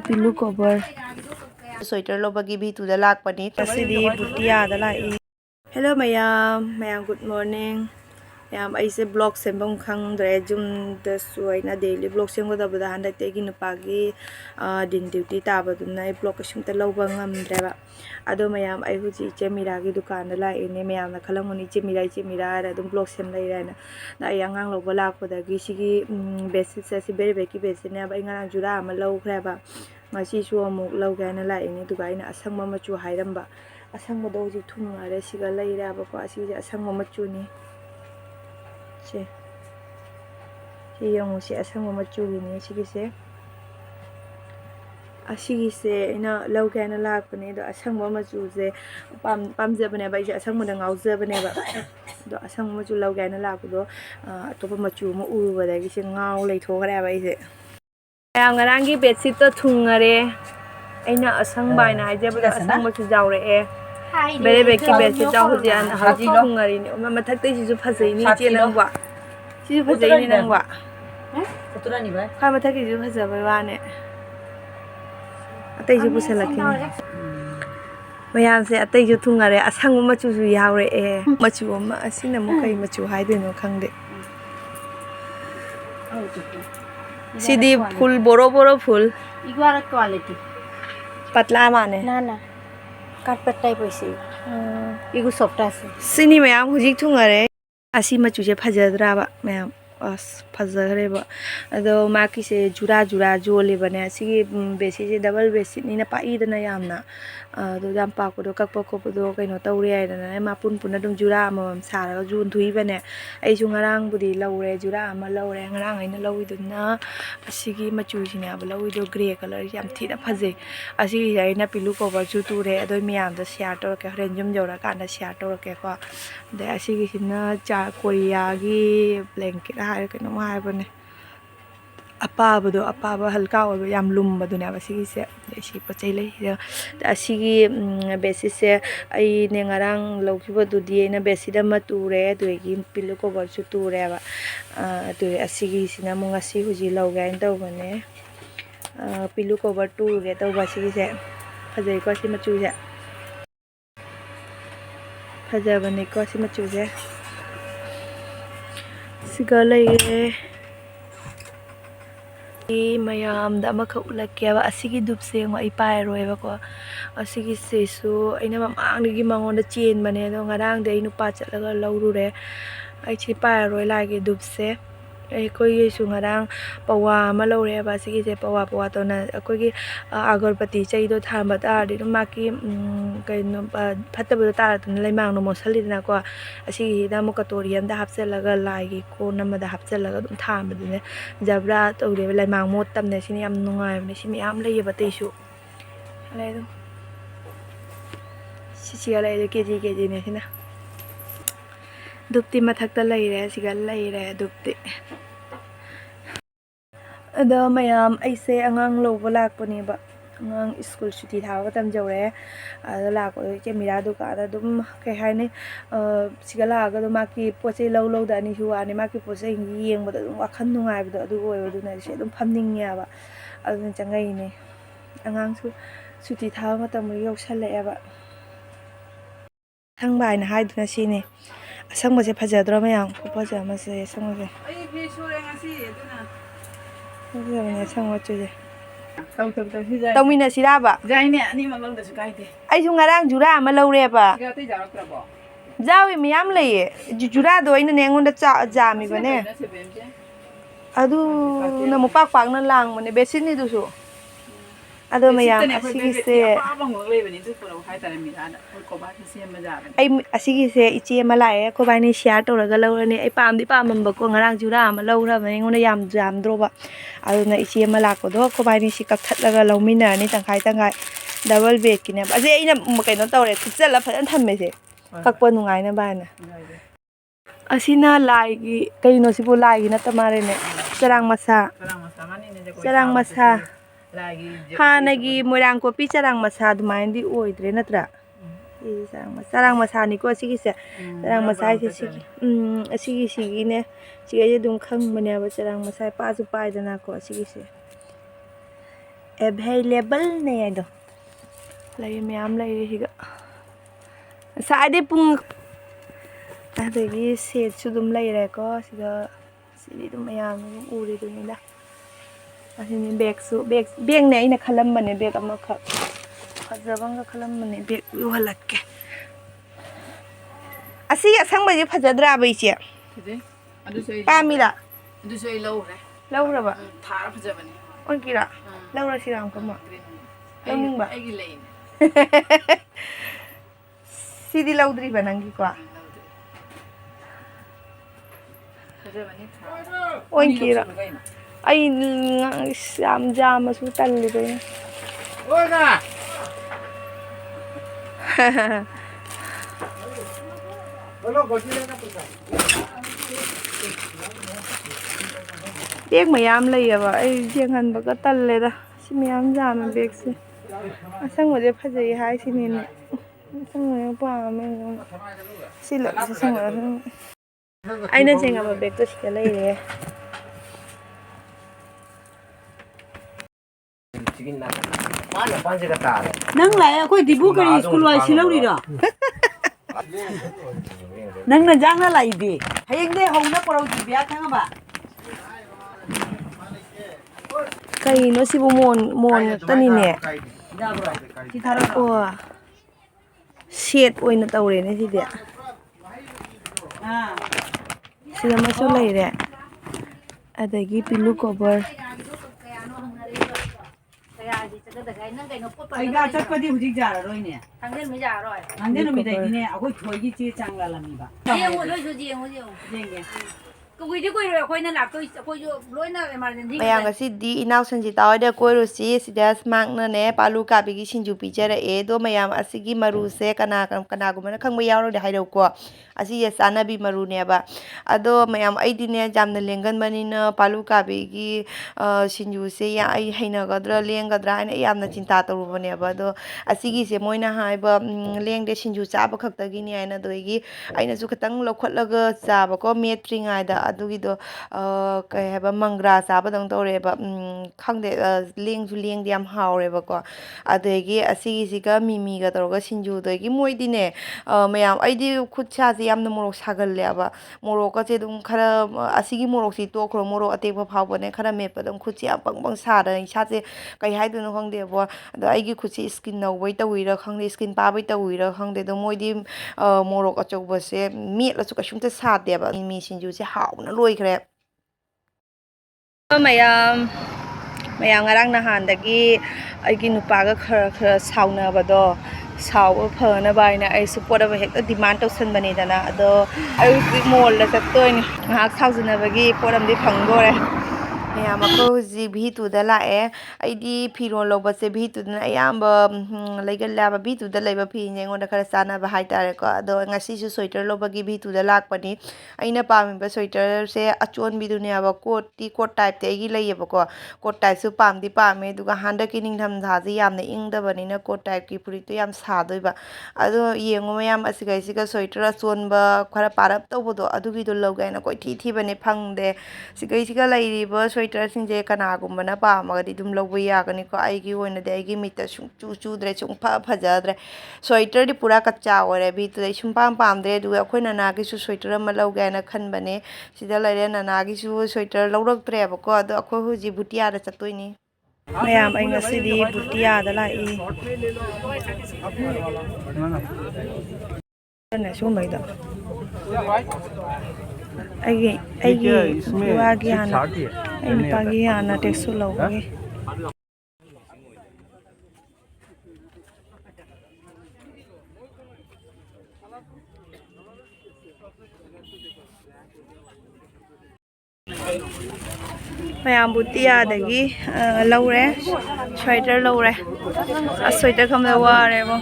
Pillow cover. Sweater lo bagi bi tu da lak pani. Asidi Bhutiya da lai. Hello mayam good morning. Mayam aise blog sembam khangdre jum da suaina daily blog semgo da bada handak te gi nupagi din duty ta baduna blog sum ta loba ngamdre ba. Ado mayam ai huji chemira gi dukan da lai ne mayam na khalamuni chemira ra dum blog sem lai ra na. Da yangang lo bala ko da gi sigi basic se si beri beki basic ne ba inga jura ama lo khra ba. Ngasi su amuk lau gaina lai ne duga ina asangma machu hairamba asangma do ji thungare siga laira ba ko asi asangma machu ni se yang si asangma machu ni sigi se asigi se ina lau gaina la ko ne do asangma machu se pam je bane ba ji asangma da ngau je bane ba do asangma machu lau gaina la ko do atopa machu ma uru ba da gi se ngau lai tho khara ba ise ngaranggi bedsheet to thungare aina asang bai na haje bada asang ma chu jawre e bere beki bedsheet ta hoje an haji thungari ni ma mathak te ji ju phasai ni che nang wa ji ju phasai ni nang wa Kutura ni ba kha mathak ji ju phasa bai wa ne atai ju pusalaki mayam se atai ju thungare asang ma chu ju yawre e ma chu ma asina mo kai ma chu hai de no khangde Sidi full boro full. Igwara quality. Patla mane. Na. Carpet type hoise. Igu soft ase. Sini mayam hujik thungare. Asi machu je phajadra ba mayam. As phajare ba. Ado maki se jura jole bane asi besi je double besi ni na pai dana yamna. Do jam pa ko do kakpa ko do kaino tawre ai dana ma pun dum jura amam sara jun thui bane. Ai ju ngarang budi laure jura ama laure ngarang aina lawi duna asigi machu sine aba lawi do grey color yam thina phaje. Asi aina pillow cover chu ture ado miyam da share tor ke hren jum jora kana share tor ke ko. De asigi sina cha Korea gi blanket hai kaino hai bane. Apaba halka obo yam lumba dune aba sigi se si pachai lai asigi basis se ai ne ngarang lawkiba du di na basis da mature duegi pillow cover chu ture aba du asigi sina mo ngasi huji lawga in tawbane pillow cover ture tawba sigi se phajai ko si machu se phajabane ko si machu se siga lai mayam da makha ulakya ba asigi dupse ngo ipai roi ba ko asigi sesu aina mamang gi mangon da chen bane do ngarang de inu pa chatlaga lawrure ai chi pai roi la gi dupse ai koi gi su ngarang pawa ma lawre ba asigi se pawa to na koi gi agarbati chai do thamba ta ri ma ki kaino phatta ba ta tun laimang no mosali na ko asigi da mo katoriam da hapselaga lai gi ko nama da hapselaga dum thamba dine jabra tawre laimang mot tamne sini yam nungai bane simi am lei ba teisu lai do si lai de keji ne sina dupti mathakta lai re sigal lai re dupti ado mayam aise angang lo balak pani ba ngang school chuti thawa tam jawre ada la ko ke mira du ka da dum ke hai ni sigala ga do maki pochei lo da ni hu ani maki pochei yeng ba da wakhan nungai ba adu oi ba du na se dum phamning ya ba adu changai ni angang su chuti thawa matam yok sale ba thang bai na hai du na si ni asang ba se phajadro mayam ko phaja ma se sang se ai fi sure ngasi aduna phajabane sang wa chu je Tau mina siraba jaine ani mamang da su kai de. ai su ngarang jura ama laure ba Ga te jarak trabo. jawi miyam leye jura do ina ne ngonda jami bane adu na mo pak na lang mane besin ni du su ado mayam asigi se ai asigi se ichi malae ko bani share to raga lawrani ai pam di pam ba ko ngarang jura ama lawra bane ngona yam jam dro ba adu na ichi mala ko do ko bani si kak that laga lawmina ni tangkai double bed ki ne ba je ina kaino tawre khichala phan thamme se kakpa nungai na ba na asina lai gi kaino sibu lai gi na tamare ne charang masa hanagi moirang kopi charang masa dumain di oidre natra charang masa ni ko sigi se charang masa se sigi sigi ne sigi je dum khang mane ba charang masa pa su pai dana ko sigi se available ne ado lay mayam lay higa saade pung adagi set su dum lay re ko sida sidi dum mayam uri du ni da asini bag ne ina khalam bane bag ama kha fajabanga khalam bane bag yu halakke asi asang baji fajadra bai che adu sei pamira adu sei low re laura ba thara phajabani on kira laura siram kama laming ba aigi lein sidi laudri banangi ko phajabani on kira ai sam jam su talli be oga bag mayam lay ba ai jengan ba ka talle da si mayam jam bag se asang mo je phajai hai sini ne asang mo pa me sila sang ai na jenga ba bag to sila lay re nang lai akoi dibu kari school wai silauri ra nang na jang na lai bi hayeng de hong na porau ji bia thang ba kai no si bu mon tani ne da bro si thara ko set oina tawre ne si de sida ma so lay re adagi pillow cover ai ga chat pa di huji ja roi ne thangden mới già rồi. ande no mi dai ne akoi thoi gi che chang la mi ba Riêng một đôi số riêng một riêng. jeng Cái quý đi quay rồi quay nên là tôi lối nó mà đến đi. mayang asi di inaw san ji taw de koiro si sida smak na ne palu ka bi gi sinju picture e do mayam asigi maru se kana gu mana khang ba yaw de haidau ko asi ya sana bi maru ne ba ado mayam ai di ne jamna lengan mani na palu ka bi gi sinju se ya ai haina gadra lengadra ina yamna cinta taru bane ba do asigi se moina hai ba leng de sinju cha ba khakta gi ni aina do gi aina su khatang lokhatlaga cha ba ko metringa da adugi do kai haba mangra cha ba dang tore ba khangde leng su leng diam haure ba ko adegi asigi siga mimi ga torga sinju do gi moi di ne mayam ai di khut cha ji yamna morok sagal le ba morok ka che dum khara asigi morok si to khro morok ate ba phaw ne khara me pa dum khut chi pang pang sa da sa che kai hai du no khang de bo do ai gi khut chi skin no wai ta wi ra khang de skin pa bai ta wi ra khang de do moi di morok achok ba se mi la su ka shum te sa de ba mi sinju che haw na loi khre mayam ngarang nahandagi aigi nupaga khara saunabado saw phana baina ai support ba hekta demand tawsan dana ado ai mall la chattoin ngak saujinabagi poram di phangdore mayam ko ji bhitu da la e ai di phiron loba se bhitu na ayamba legal laba bhitu da leba phi ngengon da khara sana ba hai tare ko ado ngasi su sweater loba gi bhitu da lak pani aina pami ba sweater se achon bi dunia ba coat type te gi leye ba ko coat type su pam di pame duga handa ki ning tham tha ji yamna ing da bani na coat type ki puri to yam sa doi ba ado yengo mayam asigai siga sweater achon ba khara parap to bodo adu gi do logai na koi thi bane phangde sigai siga lairi ba sweater singje kana gumbana pa magadi dum lobo ya gani ko ai gi oina de ai gi mita sung chu dre chung pha phajadre sweater di pura kacha ore bi tu dai sum pam dre du akhoi na na gi su sweater ma logai na khan bane sida laire na na gi su sweater lawrak tre ba ko ado akhoi huji Bhutiya da chatoi ni mayam ai ngasi di Bhutiya da lai na su mai da ai wa gi hana ai pa gi hana te su lo gi mayam Bhutiya dagi laure sweater laure sweater kham da wa re bo